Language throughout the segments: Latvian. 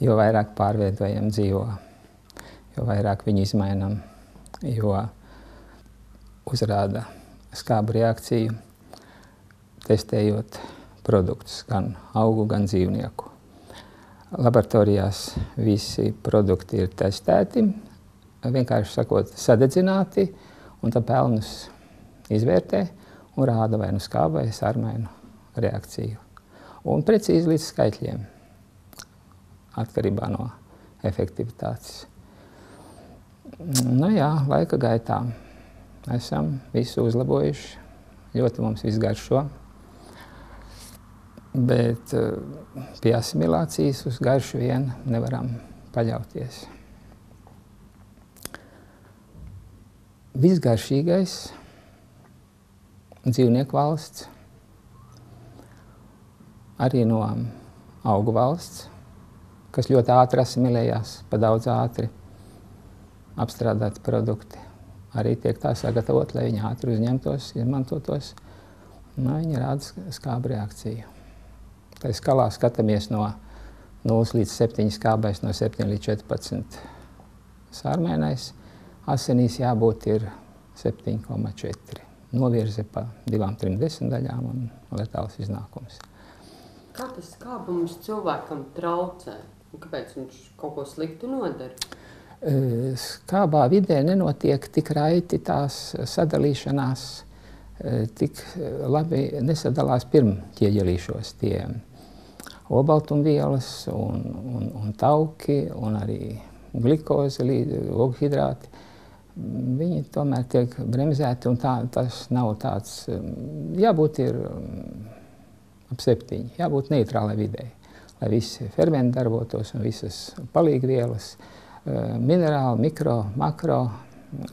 jo vairāk pārveidojam dzīvo, jo vairāk viņu izmainam, jo uzrāda skābu reakciju, testējot produktus, gan augu, gan dzīvnieku. Laboratorijās visi produkti ir testēti, vienkārši sakot, sadedzināti, un tad pelnus izvērtē un rāda vai nu skābu vai sarmainu reakciju. Un precīzi līdz skaitļiem, atkarībā no efektivitātes. Nu jā, laika gaitā esam visu uzlabojuši, ļoti mums viss garšo, bet pie asimilācijas uz garšu vien nevaram paļauties. Visgaršīgais dzīvnieku valsts, arī no augu valsts, kas ļoti ātri asimilējās, pa daudz ātri apstrādāti produkti. Arī tiek tā sagatavot, lai viņi ātri uzņemtos, izmantotos. Viņi rāda skābu reakciju. Tā skalā skatāmies no 0 līdz 7 skābais, no 7 līdz 14 sārmēnais. Asinīs jābūt ir 7,4. Novirze pa 2–3 desmitaļām un letāls iznākums. Kā tas skābums cilvēkam traucē? Kāpēc viņš kaut ko sliktu nodara? Skābā vidē nenotiek tik raiti tās sadalīšanās, tik labi nesadalās pirmķieģelīšos tie olbaltumvielas un tauki un arī glikoze, ogļhidrāti. Viņi tomēr tiek bremzēti un tas nav tāds, jābūt ir ap 7, jābūt neitrālai videi, lai visi fermenti darbotos un visas palīgvielas, minerāli, mikro, makro,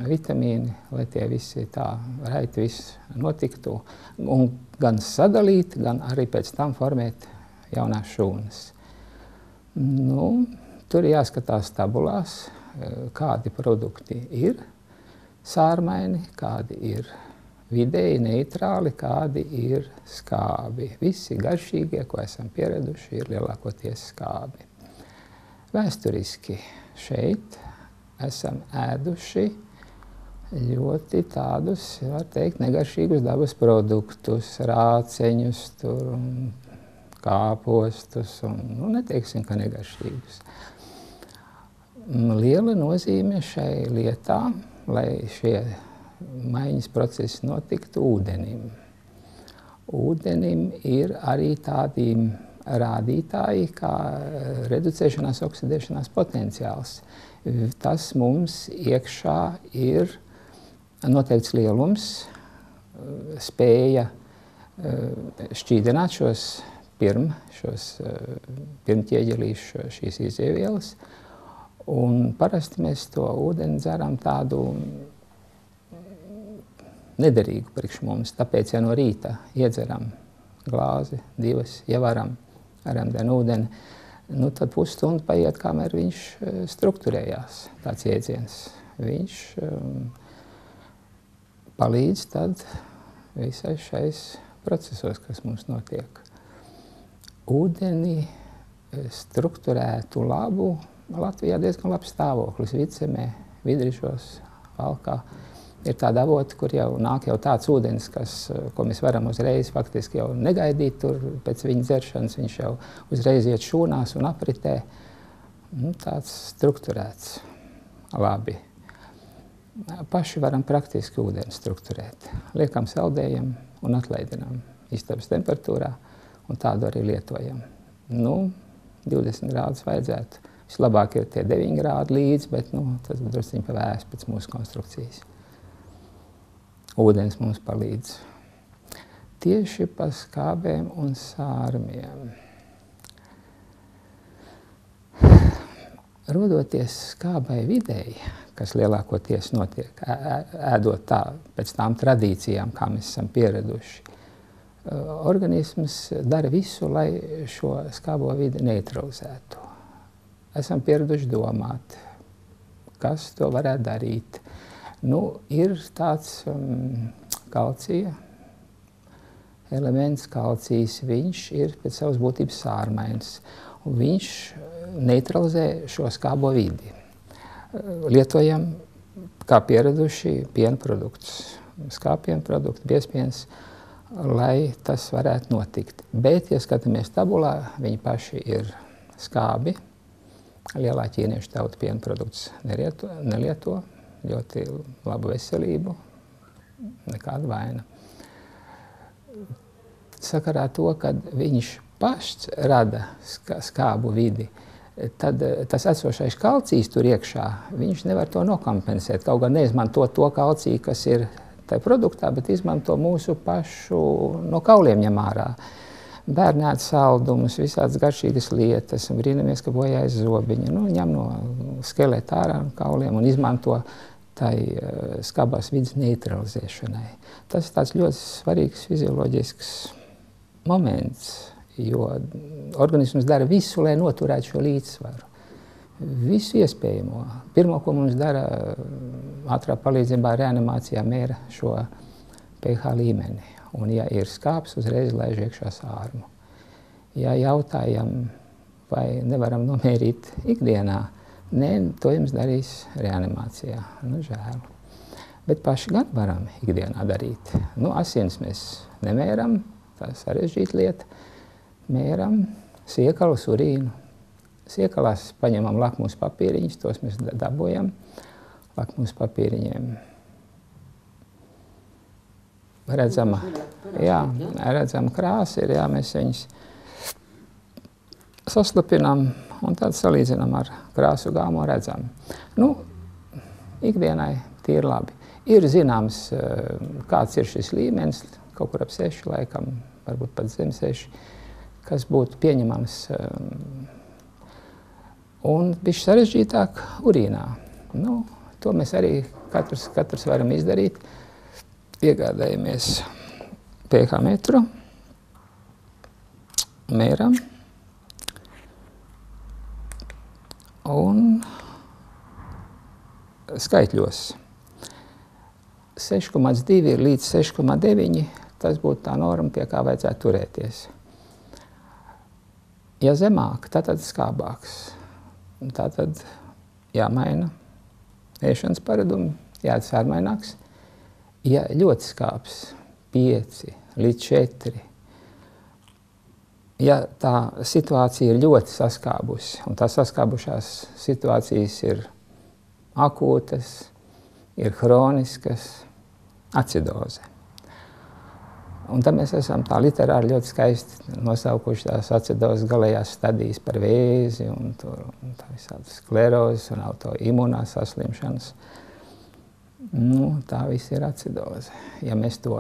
vitamīni, lai tie visi tā raiti viss notiktu un gan sadalīt, gan arī pēc tam formēt jaunās šūnas. Nu, tur jāskatās tabulās, kādi produkti ir sārmaini, kādi ir vidēji neitrāli, kādi ir skābi. Visi garšīgie, ko esam pieraduši, ir lielākoties skābi. Vēsturiski šeit esam ēduši ļoti tādus, var teikt, negaršīgus dabas produktus, rāceņus, kāpostus un, neteiksim, ka negaršīgus. Liela nozīme šai lietā, lai šie maiņas procesi notiktu ūdenim. Ūdenim ir arī tādi rādītāji, kā reducēšanās, oksidēšanās potenciāls. Tas mums iekšā ir noteikts lielums, spēja šķīdināt šos pirmķieģelīšu, šīs izievielas. Un parasti mēs to ūdeni dzeram tādu nederīgu priekš mums. Tāpēc, ja no rīta iedzeram glāzi, 2, ja varam ūdeni, tad pusstundu paiet, kamēr viņš strukturējās, tāds jēdziens. Viņš palīdz tad visai šais procesos, kas mums notiek. Ūdeni strukturētu labu, Latvijā diezgan labs stāvoklis, Vidzemē, Vidrišos, Valkā. Ir tāda avoti, kur jau nāk jau tāds ūdens, ko mēs varam uzreiz faktiski jau negaidīt tur pēc viņa dzeršanas, viņš jau uzreiz iet šūnās un apritē. Tāds strukturēts labi. Paši varam praktiski ūdeni strukturēt. Liekam, saldējam un atlaidinām istabas temperatūrā un tādu arī lietojam. 20 grādus vajadzētu. Vislabāk ir tie 9 grādi līdz, bet tas drusciņi pavēs pēc mūsu konstrukcijas. Ūdens mums palīdz. Tieši pa skābēm un sārmiem. Rodoties skābai videi, kas lielākoties notiek, ēdot tā pēc tām tradīcijām, kā mēs esam pieraduši, organisms dara visu, lai šo skābo vidi neutralizētu. Esam pieraduši domāt, kas to varētu darīt. Ir tāds kalcija elements, kalcijs, viņš ir pēc savas būtības sārmains. Un viņš neutralizē šo skābo vidi. Lietojam, kā pieraduši, piena produktus, skāpienu produktu, biezpiens, lai tas varētu notikt. Bet, ja skatāmies tabulā, viņi paši ir skābi. Lielā ķīniešu tauta piena produktus nelieto, ļoti labu veselību, nekāda vaina. Sakarā to, kad viņš pašs rada skābu vidi, tad tas esošais kalcijs tur iekšā, viņš nevar to nokompensēt. Kaut gan neizmanto to kalciju, kas ir tajā produktā, bet izmanto mūsu pašu no kauliem ņem ārā. Bērni ēd saldumus, visādas garšīgas lietas, un brīnamies, ka bojājas zobiņi. Nu, ņem no skeleta ārā no kauliem un izmanto tai skābās vidas neutralizēšanai. Tas ir tāds ļoti svarīgs fizioloģisks moments, jo organisms dara visu, lai noturētu šo līdzsvaru. Visu iespējamo. Pirmo, ko mums dara ātrā palīdzībā reanimācijā, mēra šo pH līmeni. Un, ja ir skāps, uzreiz laiž iekšā sārmu. Ja jautājam, vai nevaram nomērīt ikdienā, nē, to jums darīs reanimācijā. Nu, žēl. Bet paši gan varam ikdienā darīt. Nu, asins mēs nemēram, tā sarežģīta lieta. Mēram siekalus, urīnu. Siekalās paņemam lakmus papīriņus, tos mēs dabojam. Lakmus papīriņiem redzama krāsa ir, mēs viņus saslapinām un tad salīdzinām ar krāsu gāmo redzam. Nu, ikdienai tīri labi. Ir zināms, kāds ir šis līmenis, kaut kur ap 6 laikam, varbūt pat zem 6, kas būtu pieņemams. Un bišķi sarežģītāk urīnā. Nu, to mēs arī katrs varam izdarīt. Iegādājamies pH metru, mēram un skaitļos. 6,2 līdz 6,9, tas būtu tā norma, pie kā vajadzētu turēties. Ja zemāk, tad skābāks. Tātad jāmaina ēšanas paradumi, jāēd sārmaināks. Ja ļoti skāps 5 līdz 4, ja tā situācija ir ļoti saskābusi, un tās saskābušās situācijas ir akūtas, ir hroniskas, acidoze. Un tad mēs esam tā literāri ļoti skaisti nosaukuši tās acidozes galējās stadijas par vēzi, un tā visādas sklerozes un autoimunās saslimšanas. Nu, tā viss ir acidoze. Ja mēs to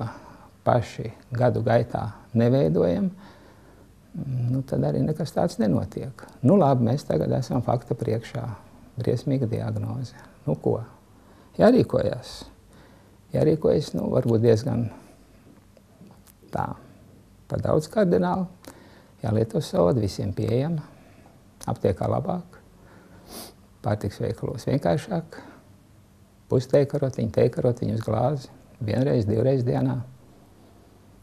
paši gadu gaitā neveidojam, nu, tad arī nekas tāds nenotiek. Nu, labi, mēs tagad esam fakta priekšā. Briesmīga diagnoze. Nu, ko? Jārīkojas. Jārīkojas, nu, varbūt diezgan tā, par daudz kardināli. Jālieto soda, visiem pieejama. Aptiekā labāk. Pārtiks veikalos vienkāršāk. Pusteikarottiņu, teikarottiņu uz glāzi, 1 reizi, 2 reizes dienā.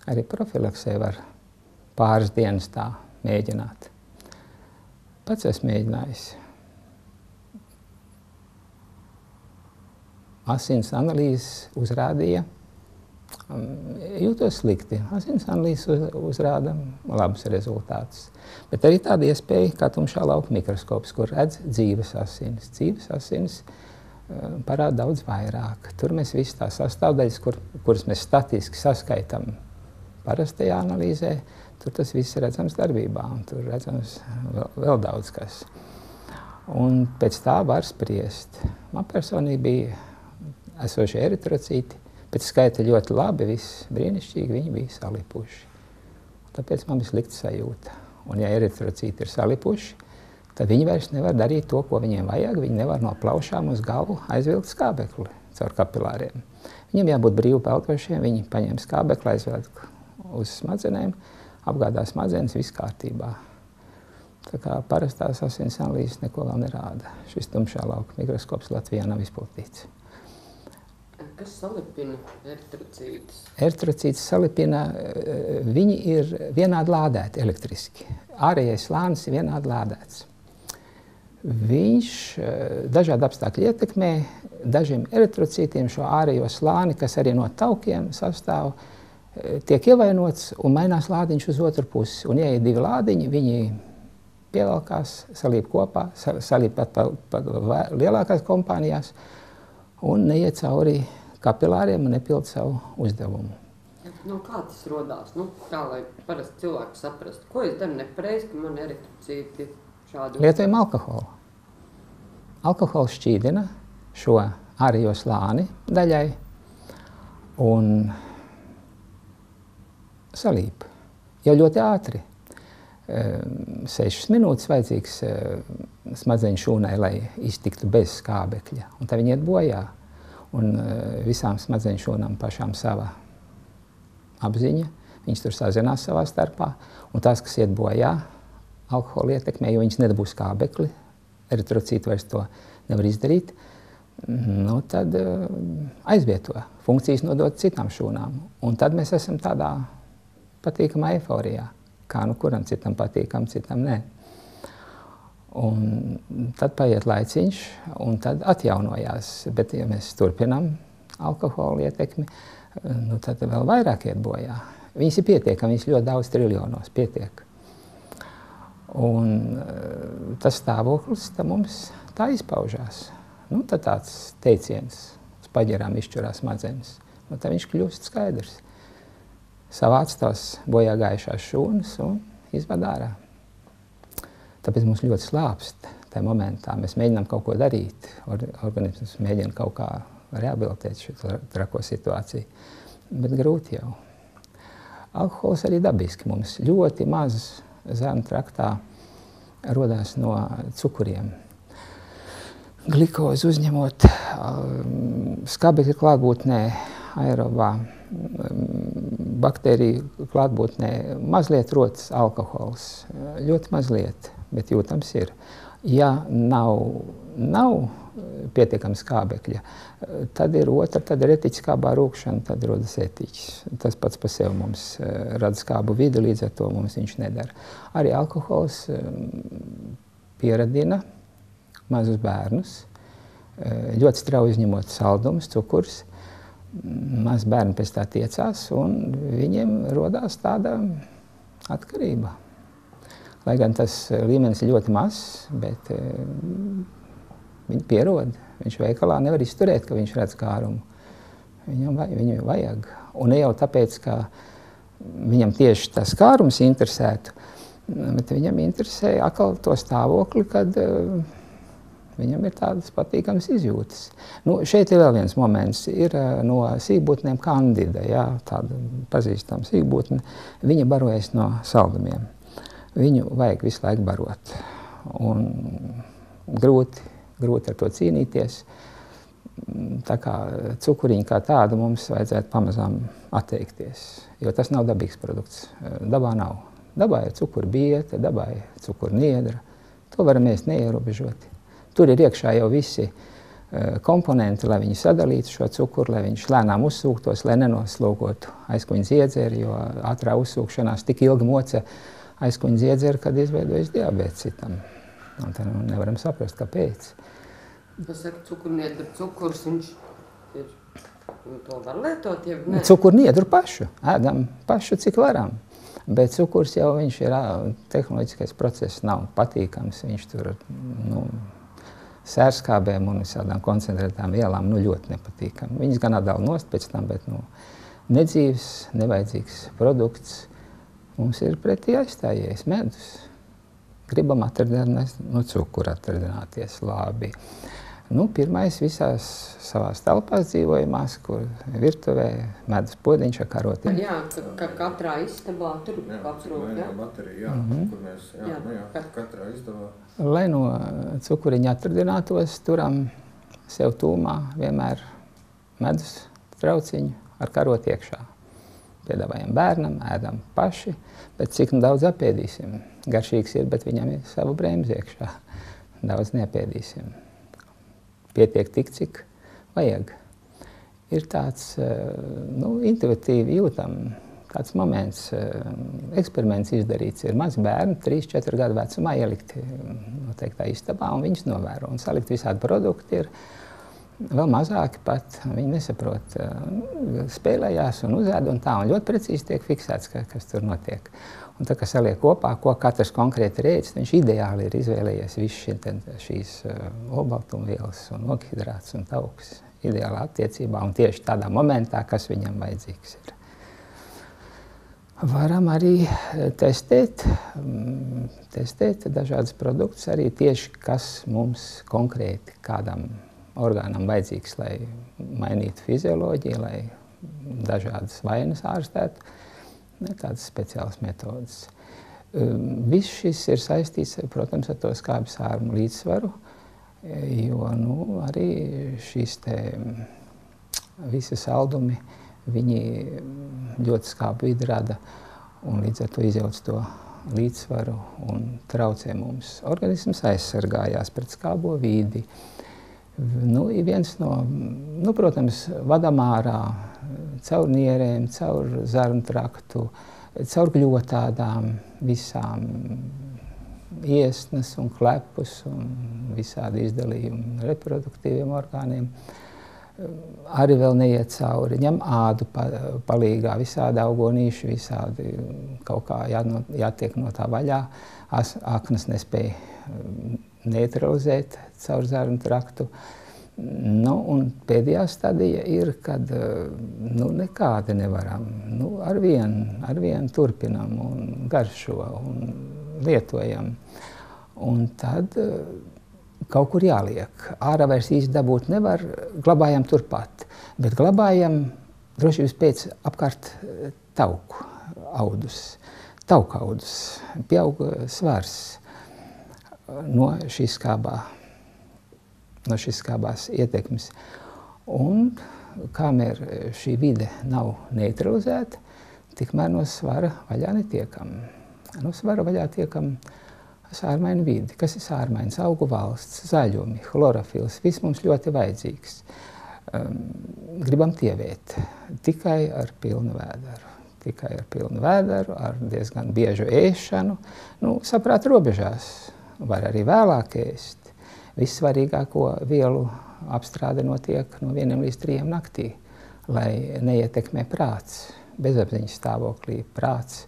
Arī profilaksē var pāris dienas tā mēģināt. Pats esmu mēģinājis. Asins analīzes uzrādīja, jūtos slikti. Asins analīzes uzrāda labus rezultātus. Bet arī tāda iespēja, kā tumšā lauka mikroskops, kur redz dzīves asinis. Dzīves asinis parāda daudz vairāk. Tur mēs visas tās sastāvdaļas, kuras mēs statiski saskaitam parastajā analīzē, tur tas viss ir redzams darbībā, un tur redzams vēl daudz kas. Un pēc tā var spriest. Man personīgi bija esošie eritrocīti, pēc skaita ļoti labi, viss brīnišķīgi, viņi bija salipuši. Tāpēc man bija slikta sajūta. Un ja eritrocīti ir salipuši, tad viņi vairs nevar darīt to, ko viņiem vajag. Viņi nevar no plaušām uz galvu aizvilkt skābekli caur kapilāriem. Viņiem jābūt brīvi peltošiem, viņi paņem skābekli, aizvilkt uz smadzenēm, apgādā smadzenes, viss kārtībā. Tā kā parastās asins analīzes neko vēl nerāda. Šis tumšā lauka mikroskops Latvijā nav izplatīts. Kas salipina eritrocītus? Eritrocītus salipina, viņi ir vienādi lādēti elektriski. Ārējais slānis ir vienādi lādēts. viņš dažādi apstākļi ietekmē, dažiem eritrocītiem šo ārējo slāni, kas arī no taukiem sastāv, tiek ievainots un mainās lādiņš uz otru pusi. Un, ja ir divi lādiņi, viņi pievelkās, salīp kopā, salīp pat lielākās kompānijās un neiet cauri kapilāriem un nepild savu uzdevumu. Nu, kā tas rodās? Nu, tā, lai parasti cilvēki saprastu, ko es daru nepareizi, ka man eritrocīti šādi... Lietojam alkoholu. Alkohols šķīdina šo ārējo slāni daļai un salīp. Jau ļoti ātri. 6 minūtes vajadzīgs smadzeņu šūnai, lai iztiktu bez skābekļa. Un tā viņi iet bojā. Un visām smadzeņu šūnām pašām sava apziņa. Viņas tur sazinās savā starpā. Un tās, kas iet bojā, alkohola ietekmē, jo viņas nedabūs skābekli, eritrocīti vairs to nevar izdarīt, nu, tad aizvieto funkcijas nodot citām šūnām. Un tad mēs esam tādā patīkamā eiforijā. Kā nu kuram citam patīkam, citam nē. Un tad paiet laiciņš, un tad atjaunojās. Bet, ja mēs turpinām alkohola ietekmi, nu, tad vēl vairāk iet bojā. Viņas ir pietiekami, viņas ļoti daudz triljonos pietiek. Un tas stāvoklis mums tā izpaužās. Nu, tad tāds teiciens, uz paģerām izšķurās smadzenes. Nu, tad viņš kļūst skaidrs. Savāc tās bojā gājušās šūnas un izved ārā. Tāpēc mums ļoti slāpst tajā momentā. Mēs mēģinām kaut ko darīt. Organisms mēģina kaut kā rehabilitēt šo trako situāciju. Bet grūti jau. Alkohols arī dabiski mums ļoti maz zēnu traktā rodās no cukuriem. Glikozi uzņemot skābekļa klātbūtnē, aerobā, baktēriju klātbūtnē mazliet rodas alkohols. Ļoti mazliet, bet jūtams ir. Ja nav pietiekams skābekļa, tad ir otra, tad ir etiķskābā rūkšana, tad rodas etiķis. Tas pats par sevi mums rada skābu vidi, līdz ar to mums viņš nedara. Arī alkohols pieradina mazus bērnus, ļoti strauji izņemot saldumus, cukurs. Maz bērni pēc tā tiecās, un viņiem rodās tāda atkarība. Lai gan tas līmenis ir ļoti mazs, bet viņi pierod. Viņš veikalā nevar izturēt, ka viņš redz kārumu. Viņam vajag. Un ne jau tāpēc, ka viņam tieši tas kārums interesētu, bet viņam interesē atkal to stāvokli, kad viņam ir tādas patīkamas izjūtas. Nu, šeit ir vēl viens moments. Ir no sīkbūtnēm Kandida, jā, tāda pazīstama sīkbūtne. Viņa barojas no saldumiem. Viņu vajag visu laiku barot. Un grūti ar to cīnīties. Tā kā cukuriņi kā tādu mums vajadzētu pamazām atteikties. Jo tas nav dabīgs produkts. Dabā nav. Dabā ir cukurbiete, dabā ir cukurniedra. To varam ēst neierobežoti. Tur ir iekšā jau visi komponenti, lai viņi sadalītu šo cukuru, lai viņš lēnām uzsūktos, lai nenoslogotu aizkuņas iedzeri, jo ātrā uzsūkšanās tik ilgi moca aizkuņas iedzeri, kad izveidojas diabēts citam. Un tad nevaram saprast, kāpēc. Tas saka, cukurniedru cukurs, viņš ir, to var lietot, ja ne? Cukurniedru pašu, ēdam pašu, cik varam. Bet cukurs jau viņš ir, tehnoloģiskais process nav patīkams, viņš tur, sērskābēm un visādām koncentrētām vielām, ļoti nepatīkami. Viņas gan atdala nost pēc tam, bet, nedzīvs, nevajadzīgs produkts. Mums ir pretī aizstājies medus. Gribam atradināt no cukura atradināties labi. Pirmais visās savās telpās dzīvojamās, kur virtuvē medus podiņš ar karotiem. Jā, ka katrā istabā tur kāds rūk, jā? Baterija, kur mēs, katrā istabā. Lai no cukuriņa atradinātos, turam sev tūmā vienmēr medus trauciņu ar karoti iekšā. Piedāvājam bērnam, ēdam paši, bet cik daudz apēdīsim. Garšīgs ir, bet viņam ir sava bremze iekšā. Daudz neapēdīsim. Pietiek tik, cik vajag. Ir tāds, intuitīvi jūtam, tāds moments, eksperiments izdarīts. Ir mazi bērni, 3-4 gadu vecumā ielikti noteiktā istabā, un viņus novēro. Un salikt visādi produkti ir vēl mazāki pat. Viņi nesaprot, spēlējās un uzēd un tā. Un ļoti precīzi tiek fiksēts, kas tur notiek. Un tā, kā saliek kopā, ko katrs konkrēti rēķis, viņš ideāli ir izvēlējies visu šīs olbaltumvielas un oghidrāts un tauks ideālā attiecībā un tieši tādā momentā, kas viņam vajadzīgs ir. Varam arī testēt dažādas produktus, arī tieši, kas mums konkrēti kādam orgānam vajadzīgs, lai mainītu fizioloģiju, lai dažādas vainas ārstētu. Tādas speciālas metodas. Viss šis ir saistīts, protams, ar to skābju sārmu līdzsvaru, jo arī šīs visi saldumi, viņi ļoti skābu vidi rada un līdz ar to izjauc to līdzsvaru un traucē mums. Organisms aizsargājās pret skābo vidi. Ir viens no, protams, vadam ārā caur nierēm, caur zarnu traktu, caur gļotādām, visām iesnas un klepus un visādi izdalījumi reproduktīviem orgāniem. Arī vēl neiet cauri, ņem ādu palīgā, visādi augonīši, visādi kaut kā jātiek no tā vaļā. Aknas nespēja neutralizēt caur zarnu traktu. Un pēdējā stadija ir, kad nekādi nevaram. Arvien turpinam un garšo un lietojam. Un tad kaut kur jāliek. Ārā vairs īsti dabūt nevar, glabājam turpat. Bet glabājam droši vispēc apkārt tauku audus, taukaudus. Pieaug svars no šīs skābās ietekmes. Un kamēr šī vide nav neutralizēta, tikmēr no svara vaļā netiekam. No svara vaļā tiekam sārmainu vidi. Kas ir sārmains? Augu valsts, zaļumi, chlorofils, viss mums ļoti vajadzīgs. Gribam tievēt tikai ar pilnu vēderu, ar diezgan biežu ēšanu. Saprāt robežās, var arī vēlāk ēst. Vissvarīgāko vielu apstrāde notiek no 1 līdz 3 naktī, lai neietekmē prāts. Bezapziņas stāvoklī prāts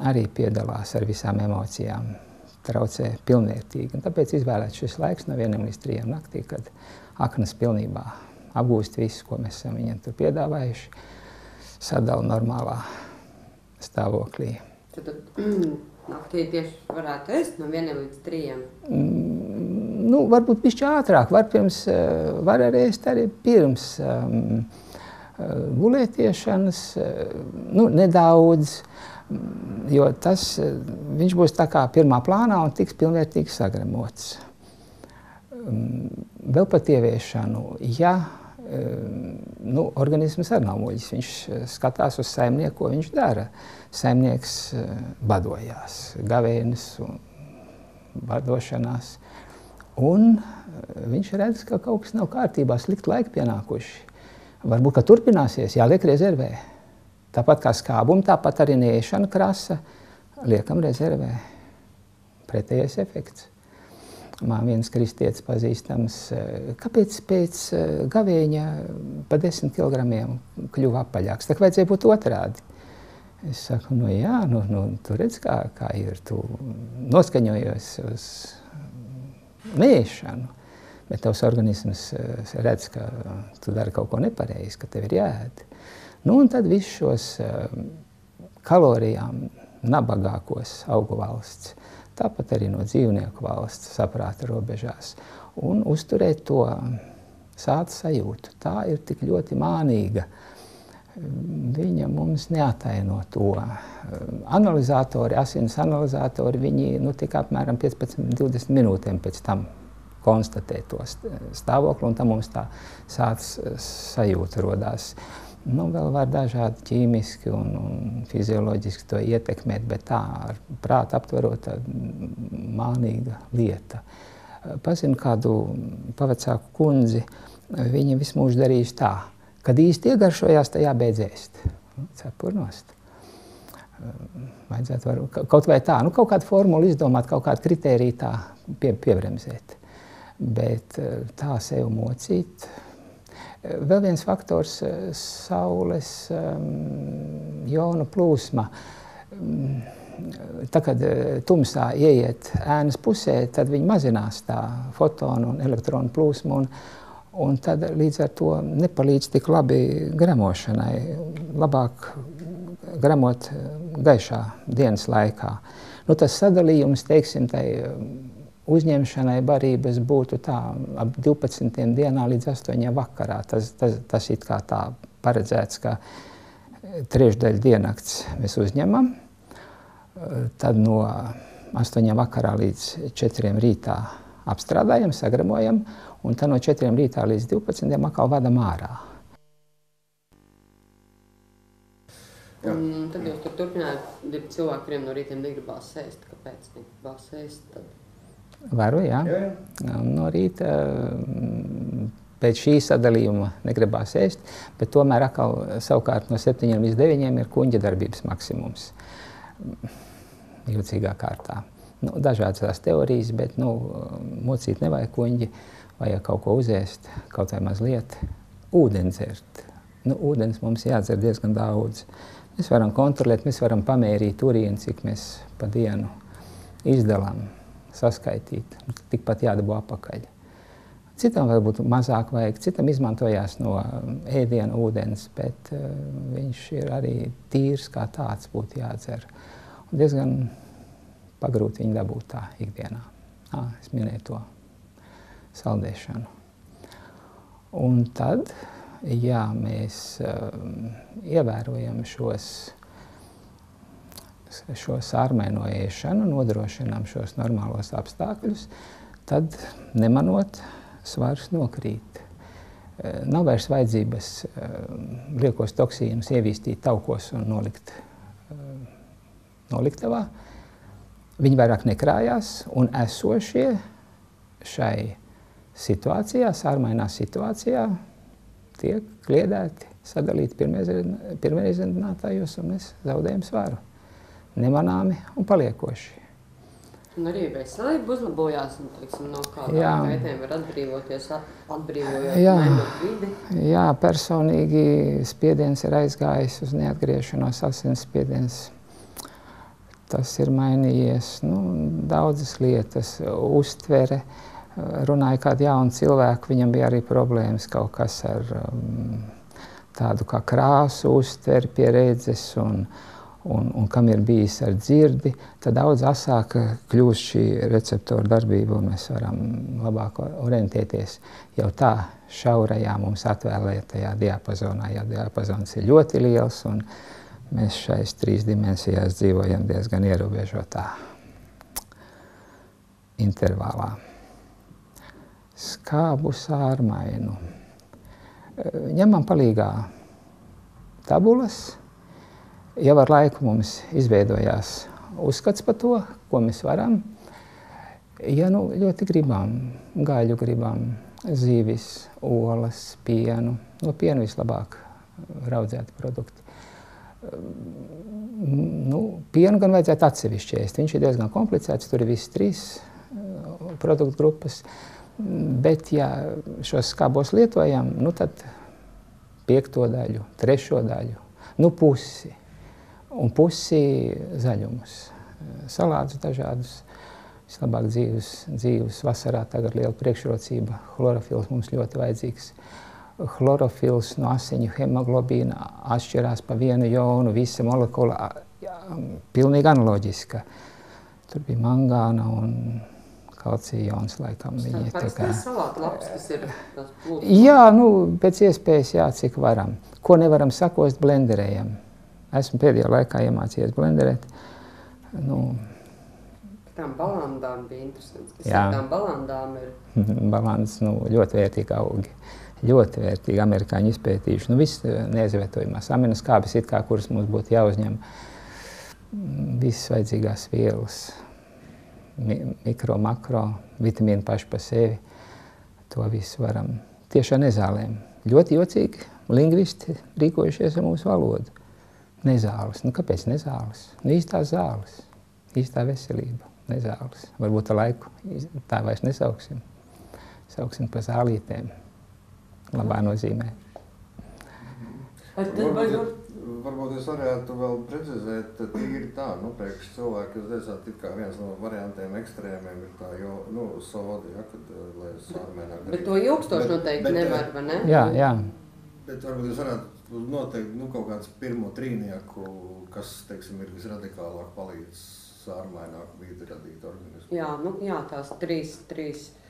arī piedalās ar visām emocijām, traucē pilnvērtīgi. Un tāpēc izvēlēt šis laiks no 1 līdz 3 naktī, kad aknas pilnībā apgūst visu, ko mēs esam viņam tur piedāvājuši, sadala normālā stāvoklī. Tad naktī tieši varētu ēst no 1 līdz 3? Varbūt bišķi ātrāk. Var arī ēst arī pirms gulētiešanas, nedaudz, jo viņš būs tā kā pirmā plānā un tiks pilnvērtīgi sagremots. Vēl par tieviešanu, organisms arī nav muļķis. Viņš skatās uz saimnieku, ko viņš dara. Saimnieks badojās, gavēnis un badošanās. Un viņš redz, ka kaut kas nav kārtībā, slikti laiki pienākuši. Varbūt, ka turpināsies, jāliek rezervē. Tāpat kā skābumi, tāpat arī neēšana krasa, liekam rezervē. Pretējais efekts. Man viens kristietis pazīstams, kāpēc pēc gavēņa pa 10 kilogramiem kļuva apaļāks? Tā vajadzēja būt otrādi. Es saku, tu redz, kā ir, tu noskaņojies uz neēšanu, bet tavs organisms redz, ka tu dari kaut ko nepareizi, ka tev ir jāēd. Un tad visus šos kalorijām nabagākos augu valsts, tāpat arī no dzīvnieku valsts saprāta robežās, un uzturēt to sāta sajūtu. Tā ir tik ļoti mānīga. Viņa mums neataino to. Asins analizatori, viņi tik apmēram 15-20 minūtēm pēc tam konstatē to stāvokli, un tam mums tā sāts sajūta rodās. Vēl var dažādi ķīmiski un fizioloģiski to ietekmēt, bet tā ar prātu aptverota mānīga lieta. Pazinu kādu pavecāku kundzi, viņa visu mūžu darījusi tā. Kad īsti iegaršojās, tā jābeidz ēst. Cepur nost. Vajadzētu kaut vai tā, kaut kādu formulu izdomāt, kaut kādu kritēriju tā piebremzēt. Bet tā sev mocīt. Vēl viens faktors - saules jonu plūsma. Tā, kad tumsā ieiet ēnas pusē, tad viņi mazinās tā fotonu un elektronu plūsmu, un tad līdz ar to nepalīdz tik labi gremošanai. Labāk gremot gaišā dienas laikā. Tas sadalījums, teiksim, tai uzņemšanai barības būtu tā ap 12 dienā līdz 8 vakarā. Tas it kā tā paredzēts, ka trešdaļu diennakts mēs uzņemam, tad no 8 vakarā līdz 4 rītā apstrādājam, sagremojam, un tad no 4 rītā līdz 12 atkal vadam ārā. Un tad jūs tur turpinājāt, ir cilvēki, kuriem no rītiem negribās ēst. Kāpēc negribās ēst tad? Varu, jā. No rīta pēc šī sadalījuma negribās ēst, bet tomēr atkal savukārt no 7 līdz 9 ir kuņģa darbības maksimums. Jūcīgā kārtā. Dažādas tās teorijas, bet mocīt nevajag kuņģi, vajag kaut ko uzēst, kaut vai mazliet. Ūdeni dzert. Ūdens mums jādzer diezgan daudz. Mēs varam kontrolēt, mēs varam pamērīt urīnu, cik mēs pa dienu izdalām, saskaitīt. Tikpat jādabū apakaļ. Citam varbūt mazāk vajag, citam izmantojās no ēdiena ūdens, bet viņš ir arī tīrs kā tāds būtu jādzer. Un diezgan pagrūti viņu dabūt tā ikdienā. Es minēju to saldēšanu. Un tad, ja mēs ievērojam šos ārmaino ēšanu, nodrošinām šos normālos apstākļus, tad nemanot svars nokrīt. Nav vairs vajadzības liekos toksīnus ievīstīt taukos un nolikt noliktavā. Viņi vairāk nekrājās, un esošie šai situācijā, ārmainā situācijā, tiek kliedēti, sadalīti pirmreizinātājos, un mēs zaudējam svaru. Nemanāmi un paliekoši. Un arī veselība uzlabojās, un, teiksim, no kādām kaitēm var atbrīvoties, atbrīvojot mainot vidi. Jā, personīgi spiediens ir aizgājis uz neatgriešanos, asins spiediens. Tas ir mainījies, daudzas lietas, uztvere. Runāja kādu jaunu cilvēku, viņam bija arī problēmas kaut kas ar tādu kā krāsu uztveri pie redzes un kam ir bijis ar dzirdi, tad daudz asāka kļūst šī receptora darbība, un mēs varam labāk orientēties jau tā šaurajā mums atvēlētajā diapazonā, ja diapazons ir ļoti liels, un mēs šais 3 dimensijās dzīvojam diezgan ierobežotā intervālā. Skābu sārmainu. Ņemam palīgā tabulas. Jau ar laiku mums izveidojās uzskats par to, ko mēs varam. Ja ļoti gribam, gaļu gribam, zīvis, olas, pienu. No piena vislabāk raudzēti produkti. Pienu gan vajadzētu atsevišķi ēst. Viņš ir diezgan komplicēts, tur ir visas 3 produktu grupas. Bet, ja šos skābos lietojam, tad 5. daļu, 3. daļu, pusi. Un pusi zaļumus. Salātus dažādus, vislabāk dzīvus vasarā tagad liela priekšrocība. Chlorofils mums ļoti vajadzīgs. Chlorofils no asiņu hemoglobīna atšķirās pa vienu jonu, visa molekula pilnīgi analoģiska. Tur bija mangāna un kalcija jons, laikam. Parasti salāta lapas, kas ir tās plūsmas? Jā, pēc iespējas, cik varam. Ko nevaram sakost, blenderējam. Esmu pēdējā laikā iemācījies blenderēt. Tām balandām bija interesants, kas ar tām balandām ir? Balandas, ļoti vērtīgi augi. Ļoti vērtīgi, amerikāņi izpētījuši. Viss neizvietojumās aminoskābes, kuras mums būtu jāuzņem, visas vajadzīgās vielas, mikro, makro, vitamīni paši pa sevi. To visu varam tieši ar nezālēm. Ļoti jocīgi lingvisti rīkojušies ar mūsu valodu. Nezāles. Nu, kāpēc nezāles? Nu, īstās zāles. Īstā veselība. Nezāles. Varbūt ar laiku tā vairs nesauksim. Sauksim par zālītēm. Labā nozīmē. Varbūt es varētu vēl precizēt, tīri tā, nu, priekš cilvēki, jūs teicāt, it kā viens no variantiem ekstrēmiem ir tā, jo, nu, soda, ja, kad, lai sārmēnāk... Bet to ilgstoši noteikti nevar, vai ne? Jā. Bet varbūt jūs varētu noteikt, nu, kaut kāds pirmo trīnieku, kas, teiksim, ir visradikālāk palīdz sārmēnāku vīdi radīt organismu. Jā, nu, jā, tās trīs.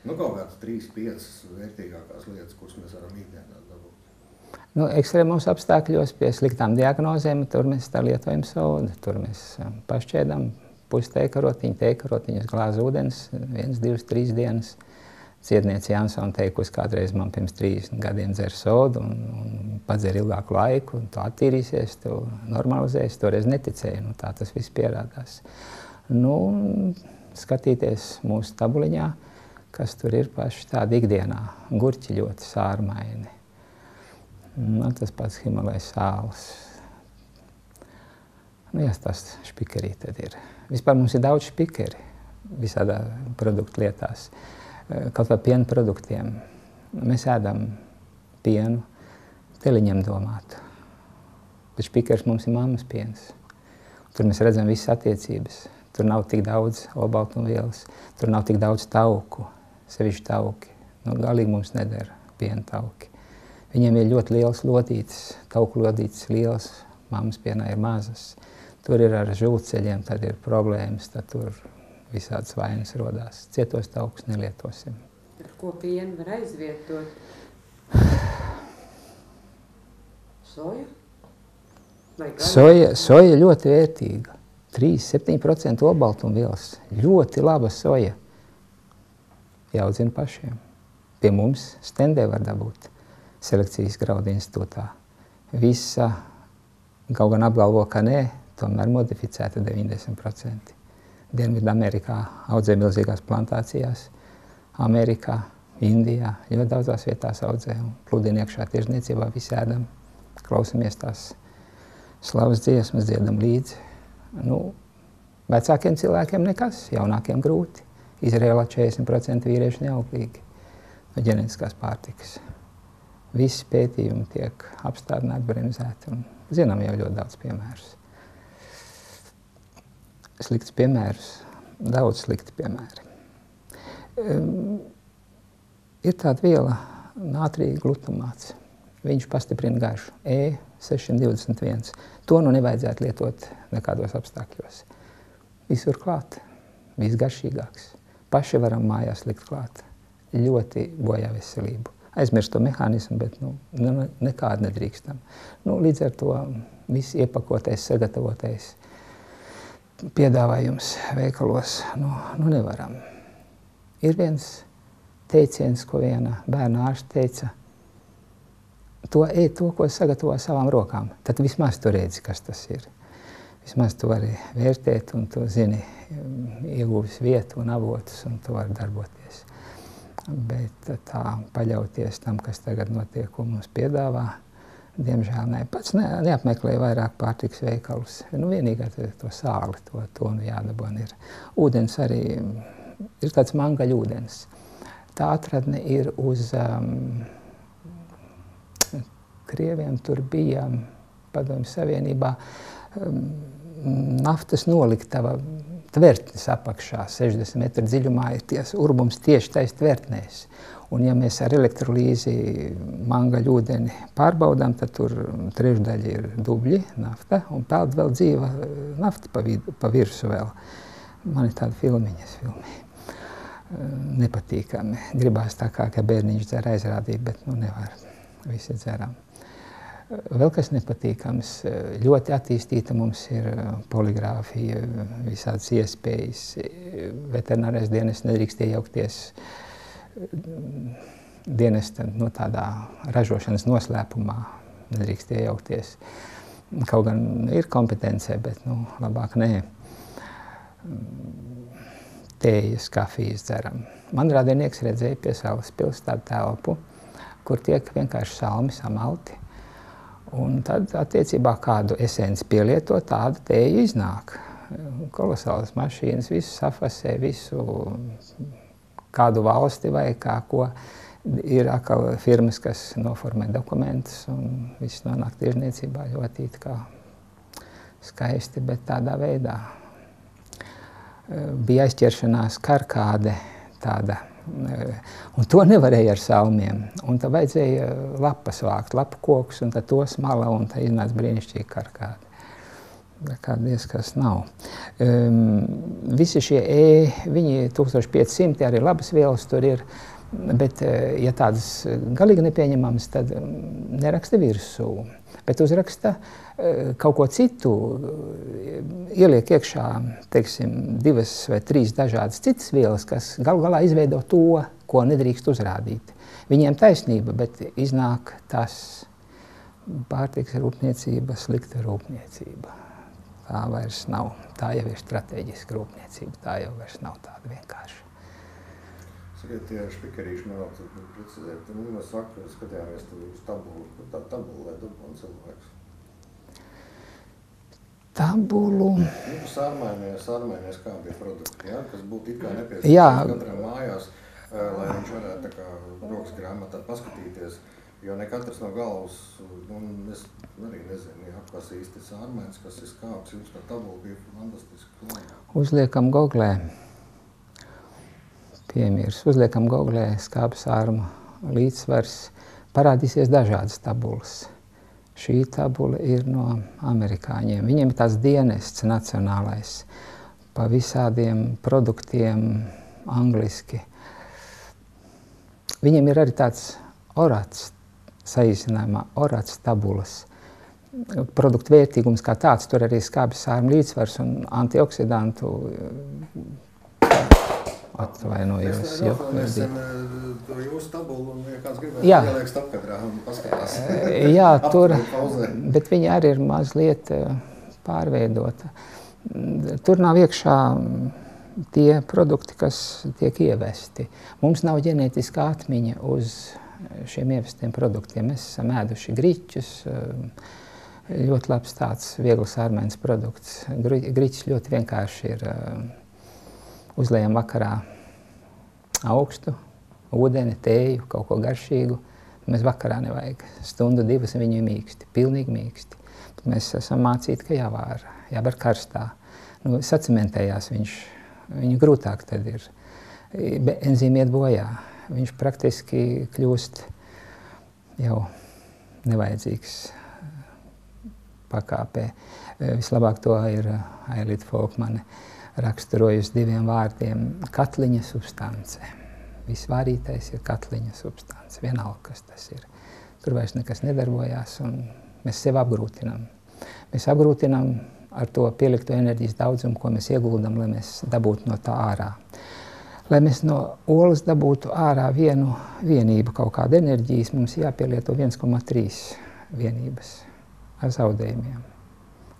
Nu, kaut kāds 3-5 vērtīgākās lietas, kuras mēs varam ikdienā dabūt. Nu, ekstrēmos apstākļos pie sliktām diagnozēm, tur mēs tā lietojam sodu. Tur mēs pašķēdam pusi teikarotiņu uz glāzi ūdens, 1, 2, 3 dienas. Cietniece Jansona teikusi, kādreiz man pirms 30 gadiem dzer sodu un padzer ilgāku laiku, un tu attīrīsies, tu normalizēsi. Toreiz neticēju, nu tā tas viss pierādās. Nu, skatīties mūsu tabuliņā, kas tur ir paši tādi ikdienā. Gurķi ļoti sārmaini. Nu, tas pats Himalais sāls. Nu, jā, tas špikerī tad ir. Vispār mums ir daudz špikeri visādā produktu lietās. Kaut vai piena produktiem. Mēs ēdam pienu, teliņiem domātu. Bet špikers mums ir mammas piens. Tur mēs redzam visas attiecības. Tur nav tik daudz olbaltumvielas, tur nav tik daudz tauku, sevišķi tauki. Nu, galīgi mums nedara piena tauki. Viņiem ir ļoti liels lodītes, tauku lodītes liels, mammas pienā ir mazas. Tur ir ar žultceļiem, tad ir problēmas, tad tur visādas vainas rodās. Cietos taukus nelietosim. Ar ko pienu var aizvietot? Soja? Soja ļoti vērtīga. 3–7% olbaltumvielas. Ļoti laba soja. Jāaudzina pašiem. Pie mums stendē var dabūt. Selekcijas graudu institūtā. Visa, kaut gan apgalvo, ka nē, tomēr modificēta 90%. Dienvidamerikā audzē milzīgās plantācijās, Amerikā, Indijā, ļoti daudzās vietās audzē un pludina iekšā tirzniecībā visi ēdam, klausamies tās slavas dziesmas, dziedam līdzi. Nu, vecākiem cilvēkiem nekas, jaunākiem grūti. Izrēlā 40% vīrieši neauglīgi no ģenētiskās pārtikas. Visi pētījumi tiek apstādināti, bremzēti un zinām jau ļoti daudz piemērus. Slikts piemērus, daudz slikti piemēri. Ir tāda viela nātrija glutamāts. Viņš pastiprina garšu. E621. To nu nevajadzētu lietot nekādos apstākļos. Visur klāt, viss garšīgāks. Paši varam mājās likt klāt. Ļoti bojā veselību. Aizmirst to mehānismu, bet nekādu nedrīkstam. Līdz ar to viss iepakotais, sagatavotais piedāvājums veikalos nevaram. Ir viens teiciens, ko viena bērna ārste teica, ēd to, ko sagatavo savām rokām. Tad vismaz tu redzi, kas tas ir. Vismaz tu vari vērtēt un tu zini ieguvis vietu un avotus un tu vari darboties. Bet tā paļauties tam, kas tagad notiek, ko mums piedāvā, diemžēl ne. Pats neapmeklēju vairāk pārtikas veikalus. Vienīgā to sāli, to jādabon ir. Ūdens arī ir tāds mangaļu ūdens. Tā atradne ir uz Krieviem, tur bija Padomju Savienībā naftas noliktava tvertnes apakšā, 60 metru dziļumā ir urbums tieši tais tvertnēs. Un ja mēs ar elektrolīzi mangaļu ūdeni pārbaudām, tad tur trešdaļa ir dubļi, nafta, un peld vēl dzīva nafta pa virsu vēl. Man ir tāda filmiņas filmēja. Nepatīkami. Gribās tā kā bērniņš dzer aizrādīt, bet nevar. Visi dzeram. Vēl kas nepatīkams, ļoti attīstīta mums ir poligrāfija, visādas iespējas. Veterinārais dienests nedrīkst iejaukties dienesta tādā ražošanas noslēpumā, nedrīkst iejaukties. Kaut gan ir kompetence, bet labāk nē. Tējas, kafijas dzeram. Man radinieks redzēja pie Salaspils tādu telpu, kur tiek vienkārši salmi samalti. Un tad, attiecībā, kādu esenci pielieto, tāda tēja iznāk. Kolosālas mašīnas, visu safasē, visu kādu valsti vai kā ko. Ir atkal firmas, kas noformē dokumentus, un viss nonāk tirzniecībā ļoti kā skaisti, bet tādā veidā. Bija aizķeršanās karkāde tāda. Un to nevarēja ar salmiem. Un tad vajadzēja lapas vākt, lapu kokus, un tad to smala, un tad iznāca brīnišķīgi karkādi. Kā diezkas nav. Visi šie viņi 1500, arī labas vielas tur ir, bet, ja tādas galīgi nepieņemamas, tad neraksta virsū, bet uzraksta kaut ko citu, ieliek iekšā, teiksim, 2 vai 3 dažādas citas vielas, kas galu galā izveido to, ko nedrīkst uzrādīt. Viņiem taisnība, bet iznāk tas pārtikas rūpniecība, slikta rūpniecība. Tā vairs nav, tā jau ir strateģiska rūpniecība, tā jau vairs nav tāda vienkārši. Sakiet, tie špikerīši nevēl precizēt. Mēs skatījāmies uz tabulu, tā tabula, lai dabūtu cilvēks. Tabulu. Sārmaiņies kā bija produkti, ja? Kas būtu it kā nepieciešams katram mājās, lai viņš varētu tā kā rokas grāmatā paskatīties. Jo ne katrs no galvas, es arī nezinu, ja, kas īsti sārmaiņas, kas ir skāps, jums tā tabula bija fantastiski. Uzliekam Googlē. Piemirs. Uzliekam Googlē skābu sārmu līdzsvars. Parādīsies dažādas tabulas. Šī tabula ir no amerikāņiem. Viņiem ir tās dienests nacionālais pa visādiem produktiem angliski. Viņiem ir arī tāds orats, saīsinājumā orats tabulas. Produktu vērtīgums kā tāds, tur arī skābes sārmu līdzsvars un antioksidantu atvainojos. To jūsu tabulu, un ja kāds gribētu ieliek stopkadrā un paskatās. Jā, tur, bet viņa arī ir mazliet pārveidota. Tur nav iekšā tie produkti, kas tiek ievesti. Mums nav ģenētiska atmiņa uz šiem ievestiem produktiem. Mēs esam ēduši griķus, ļoti labs tāds viegls ārmaiņas produkts. Griķis ļoti vienkārši ir uzliejam vakarā augstu, ūdeni, tēju, kaut ko garšīgu. Mēs vakarā nevajag. Stundu, 2 viņi ir mīksti, pilnīgi mīksti. Bet mēs esam mācīti, ka jāvar karstā. Sacementējās viņu grūtāk tad ir. Enzīmi iet bojā. Viņš praktiski kļūst jau nevajadzīgs pakāpē. Vislabāk to ir Ailita Folkmane raksturojusi 2 vārdiem – katliņa substance. Visvārītais ir katliņa substance, vienalga, kas tas ir. Tur vairs nekas nedarbojās, un mēs sevi apgrūtinām. Mēs apgrūtinām ar to pielikto enerģijas daudzumu, ko mēs ieguldam, lai mēs dabūtu no tā ārā. Lai mēs no olas dabūtu ārā vienu vienību kaut kādu enerģijas, mums jāpielieto 1,3 vienības ar zaudējumiem.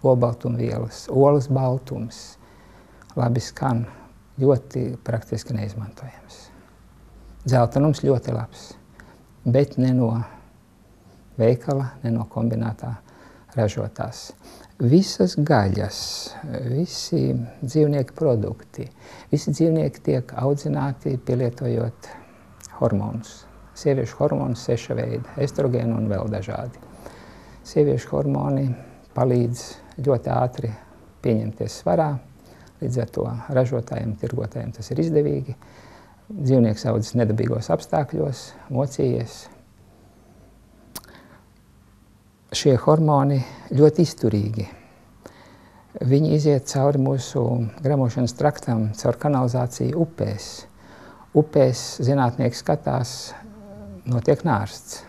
Olbaltumvielas, olas baltums. Labi skan, ļoti praktiski neizmantojams. Dzeltenums ļoti labs, bet ne no veikala, ne no kombinātā ražotās. Visas gaļas, visi dzīvnieku produkti, visi dzīvnieki tiek audzināti pielietojot hormonus. Sieviešu hormonus 6 veidi, estrogēnu un vēl dažādi. Sieviešu hormoni palīdz ļoti ātri pieņemties svarā. Līdz ar to ražotājiem, tirgotājiem tas ir izdevīgi. Dzīvnieks audzes nedabīgos apstākļos, mocījies. Šie hormoni ļoti izturīgi. Viņi iziet cauri mūsu gremošanas traktam, caur kanalizāciju upēs. Upēs zinātnieki skatās, notiek nārsts.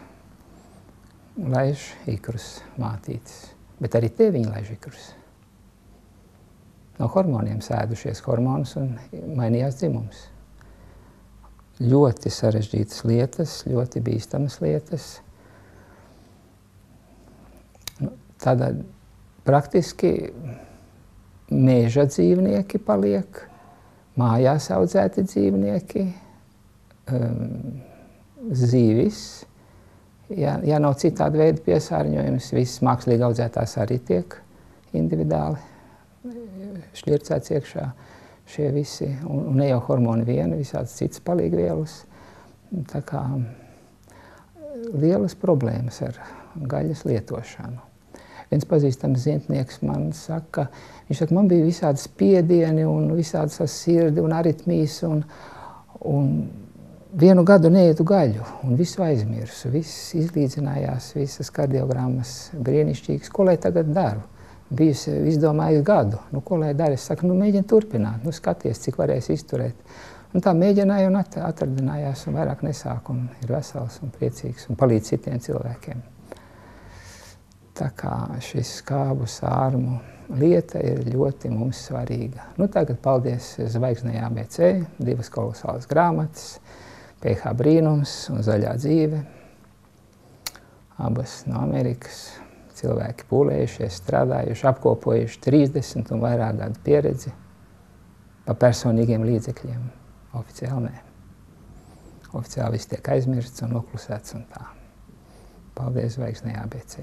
Laiž ikrus mātītes, bet arī te viņi laiž ikrus. No hormoniem sēdušies hormonus un mainījās dzimums. Ļoti sarežģītas lietas, ļoti bīstamas lietas. Tādā praktiski meža dzīvnieki paliek, mājās audzēti dzīvnieki, zivis, ja nav citāda veida piesārņojums, visas mākslīgi audzētās arī tiek individuāli šļircēts iekšā šie visi, un ne jau hormoni viena, visādas citas palīgvielas. Tā kā lielas problēmas ar gaļas lietošanu. Viens pazīstams zintnieks man saka, viņš saka, man bija visādi spiedieni un visādas sirdi un aritmijas un vienu gadu neietu gaļu un visu aizmirsu. Viss izlīdzinājās, visas kardiogrammas brīnišķīgas. Ko lai tagad daru? Bijusi izdomājis gadu. Nu, ko lai dara? Es saku, nu mēģini turpināt, nu skaties, cik varēs izturēt. Un tā mēģināja un atradinājās un vairāk nesāk un ir vesels un priecīgs un palīdz citiem cilvēkiem. Tā kā šis skābu sārmu lieta ir ļoti mums svarīga. Nu, tagad paldies Zvaigznei ABC, 2 kolosālas grāmatas, PH brīnums un Zaļā dzīve. Abas no Amerikas. Cilvēki pūlējušies, strādājuši, apkopojuši 30 un vairāk gadu pieredzi pa personīgiem līdzekļiem. Oficiāli nē. Oficiāli viss tiek aizmirsts un noklusēts un tā. Paldies Zvaigznei ABC.